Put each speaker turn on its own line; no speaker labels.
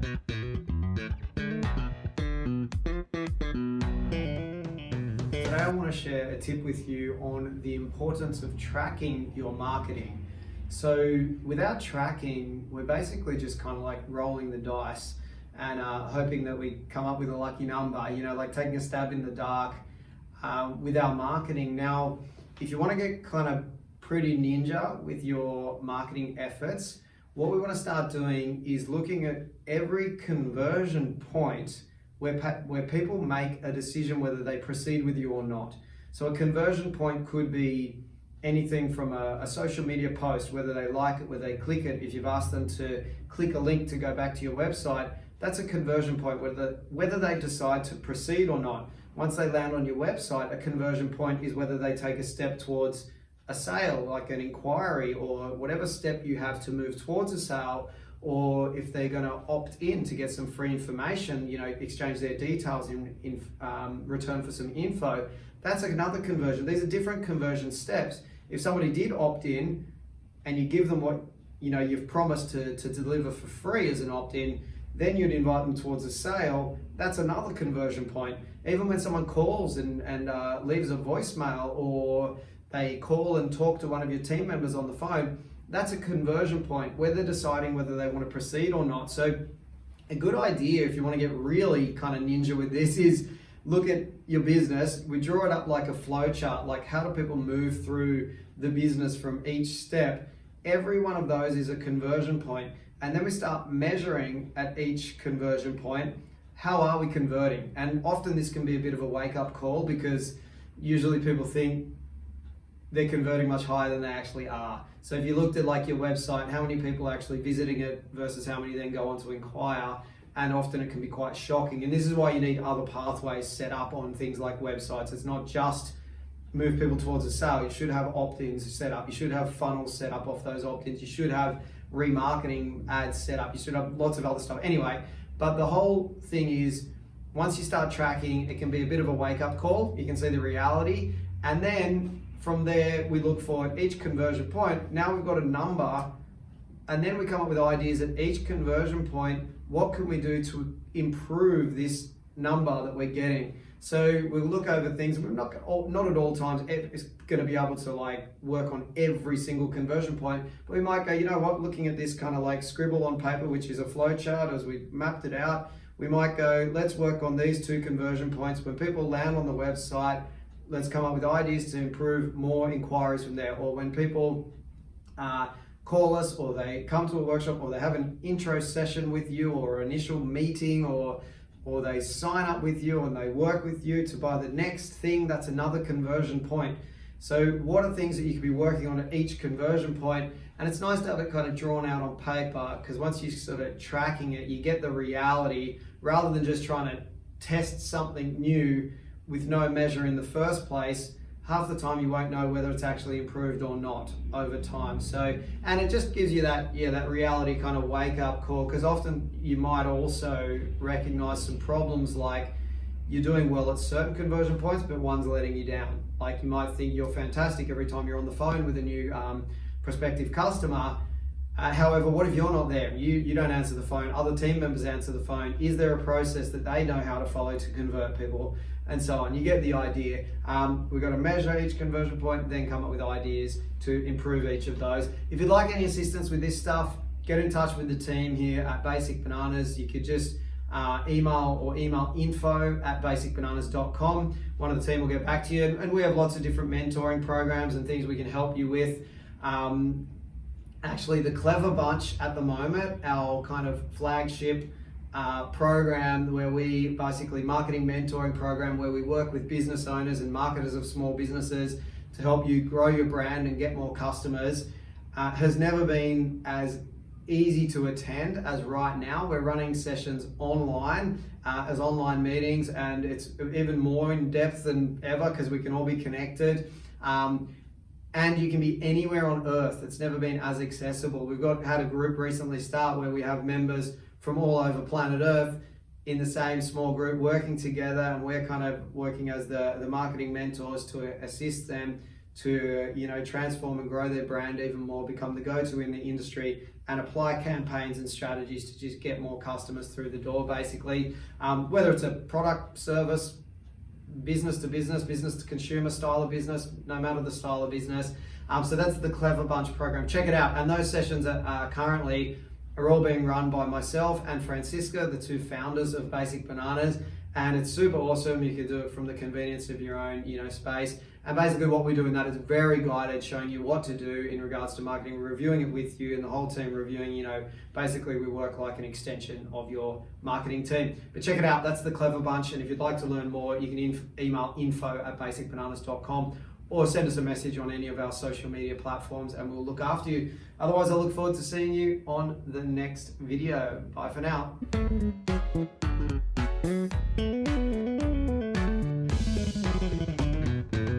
Today I want to share a tip with you on the importance of tracking your marketing. So without tracking, we're basically just kind of like rolling the dice and hoping that we come up with a lucky number, like taking a stab in the dark with our marketing. Now, if you want to get kind of pretty ninja with your marketing efforts, what we want to start doing is looking at every conversion point where people make a decision whether they proceed with you or not. So a conversion point could be anything from a social media post, whether they like it, whether they click it. If you've asked them to click a link to go back to your website, that's a conversion point, whether they decide to proceed or not. Once they land on your website, a conversion point is whether they take a step towards a sale, like an inquiry or whatever step you have to move towards a sale, or if they're going to opt in to get some free information, exchange their details in return for some info. That's another conversion. These are different conversion steps. If somebody did opt in and you give them what you've promised to deliver for free as an opt-in, then you'd invite them towards a sale. That's another conversion point. Even when someone calls and leaves a voicemail, or they call and talk to one of your team members on the phone, that's a conversion point where they're deciding whether they want to proceed or not. So a good idea, if you want to get really kind of ninja with this, is look at your business. We draw it up like a flow chart, like how do people move through the business from each step. Every one of those is a conversion point. And then we start measuring at each conversion point, how are we converting? And often this can be a bit of a wake-up call, because usually people think they're converting much higher than they actually are. So if you looked at like your website, how many people are actually visiting it versus how many then go on to inquire, and often it can be quite shocking. And this is why you need other pathways set up on things like websites. It's not just move people towards a sale. You should have opt-ins set up. You should have funnels set up off those opt-ins. You should have remarketing ads set up. You should have lots of other stuff. Anyway, but the whole thing is, once you start tracking, it can be a bit of a wake-up call. You can see the reality, and then from there we look for each conversion point. Now we've got a number, and then we come up with ideas at each conversion point. What can we do to improve this number that we're getting? So we'll look over things. We're not at all times it's going to be able to like work on every single conversion point, but we might go, looking at this kind of like scribble on paper, which is a flow chart as we mapped it out, we might go, let's work on these two conversion points. When people land on the website, let's come up with ideas to improve more inquiries from there. Or when people call us, or they come to a workshop, or they have an intro session with you, or initial meeting, or they sign up with you and they work with you to buy the next thing, that's another conversion point. So what are things that you could be working on at each conversion point? And it's nice to have it kind of drawn out on paper, because once you sort of tracking it, you get the reality, rather than just trying to test something new with no measure in the first place. Half the time you won't know whether it's actually improved or not over time. So, and it just gives you that reality kind of wake up call, because often you might also recognize some problems, like you're doing well at certain conversion points, but one's letting you down. Like you might think you're fantastic every time you're on the phone with a new prospective customer. However, what if you're not there? You don't answer the phone, other team members answer the phone. Is there a process that they know how to follow to convert people? And so on. You get the idea. We've got to measure each conversion point, then come up with ideas to improve each of those. If you'd like any assistance with this stuff, get in touch with the team here at Basic Bananas. You could just email info@basicbananas.com. One of the team will get back to you. And we have lots of different mentoring programs and things we can help you with. Actually, the Clever Bunch at the moment, our kind of flagship program, where we basically marketing mentoring program, where we work with business owners and marketers of small businesses to help you grow your brand and get more customers, has never been as easy to attend as right now. We're running sessions online as online meetings, and it's even more in depth than ever because we can all be connected. And you can be anywhere on earth. It's never been as accessible. We've had a group recently start where we have members from all over planet Earth in the same small group working together, and we're kind of working as the marketing mentors to assist them to transform and grow their brand even more, become the go-to in the industry and apply campaigns and strategies to just get more customers through the door, basically. Whether it's a product, service, business to consumer style of business, no matter the style of business. So that's the Clever Bunch program. Check it out. And those sessions are currently all being run by myself and Francisca, the two founders of Basic Bananas. And it's super awesome. You can do it from the convenience of your own, space. And basically what we do in that is very guided, showing you what to do in regards to marketing. We're reviewing it with you and the whole team reviewing, basically we work like an extension of your marketing team. But check it out, that's the Clever Bunch. And if you'd like to learn more, you can email info@basicbananas.com or send us a message on any of our social media platforms and we'll look after you. Otherwise, I look forward to seeing you on the next video. Bye for now.